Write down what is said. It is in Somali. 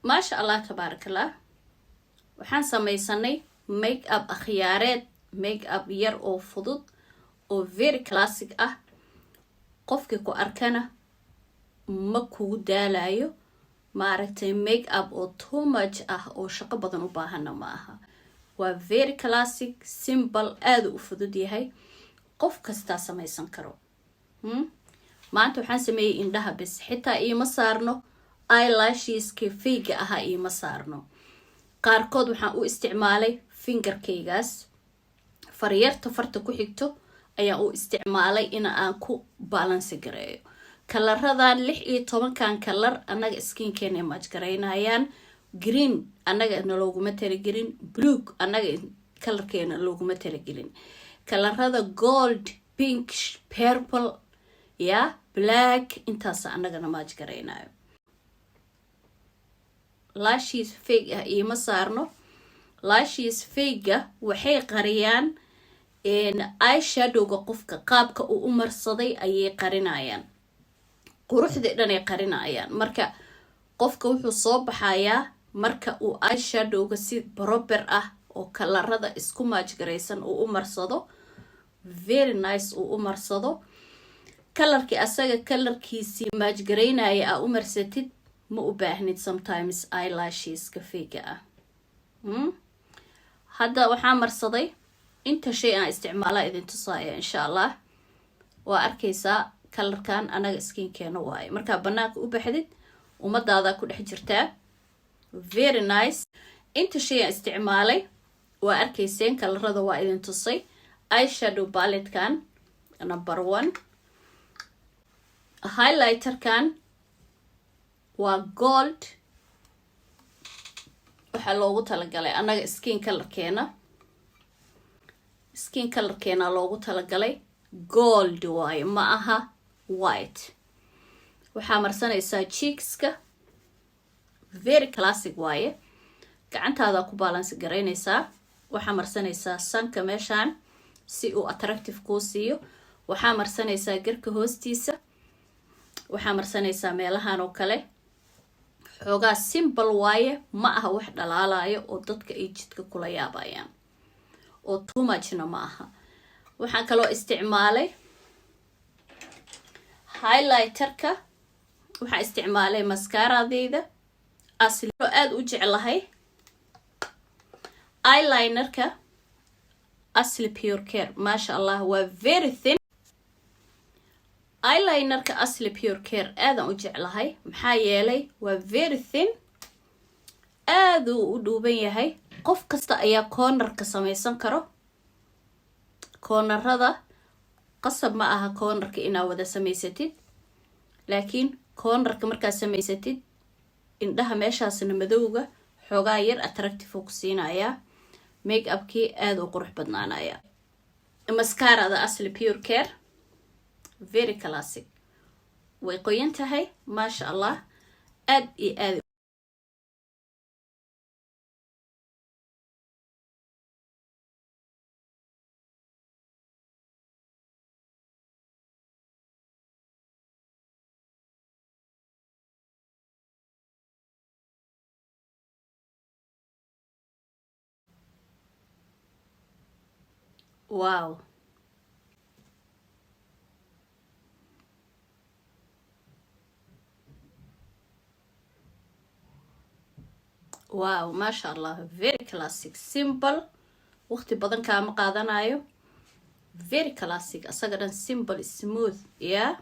ما شاء الله تبارك الله waxaan samaysanay make up akhyaareed make up yar oo fudud oo very classic ah qofkii ku arkana ma kugu daalayo maaragtay make up oo too much ah oo shaqo badan u baahana ma aha waa very classic simple aad u fudud yahay qof kasta samaysan karo maanta waxaan sameeyay indhaha bas xitaa iima saarno eyelashes ka fake aha iima saarno qaarkood waxaan u isticmaalay fingerkaygaas faryarta farta ku xigto ayaan u isticmaalay in aan ku balance gareeyo kalaradan 16 kan kalar anaga skinkeena match gareynayaan green anaga looguma talagelin blue anaga kalarkeena looguma talagelin kalarada gold pink purple ya black intaas anaga match gareynayo lashes fake ah iima saarno lashes fake waxay qariyaan eyeshadowga qofka qaabka uu u marsaday ayay qarinayaan quruxda dhan ay qarinayaan marka qofka wuxuu soo baxayaa marka uu eyeshadowga si proper ah oo kalarada isku match gareysan uu u marsado very nice uu u marsado kalarkii asaga kalarkiisii match gareynaya aa u marsatid ma u baahnid sometimes eyelashes ka fake ah hadda waxaan marsaday inta shay aan isticmaalaa idin tusaaya insha Allah waa arkaysaa kalarkan anaga skinkeena waaye marka banaanka u baxdid umadaada ku dhex jirtaa very nice inta shay aan isticmaalay waa arkayseen kalarada waa idin tusay eyeshadow palette kan number 1 highlighter kan waa gold waxa loogu talagalay anaga skin colorkeena loogu talagalay gold waaye ma aha white waxaa marsanaysaa cheekska very classic waaye gacantaada ku balance gareynaysaa waxaa marsanaysaa sanka meeshaan si uu attractive kuu siiyo waxaa marsanaysaa garka hoostiisa waxaa marsanaysaa meelahan oo kale xoogaa simple waaye ma aha wax dhalaalayo oo dadka ay jidka kula yaabayaan oo too muchna ma aha waxaan kaloo isticmaalay highlighterka waxaan isticmaalay mascaradeyda asli aad u jeclahay eyelinerka asli pure care masha Allah waa very thin eyelinerka asli pure care aadan u jeclahay maxaa yeelay waa very thin aad u dhuuban yahay qof kasta ayaa cornerka samaysan karo cornerada qasab ma aha cornerka inaa wada samaysatid laakiin cornerka markaa samaysatid indhaha meeshaasna madowga xoogaa yar attractive ku siinaya make upkii aad u qurux badnaanaya mascarada asli pure care very classic way qoyan tahay masha Allah aad iyo aad wow wow masha Allah very classic simple waqti badan kaama qaadanayo very classic asaga dhan simple smooth yeah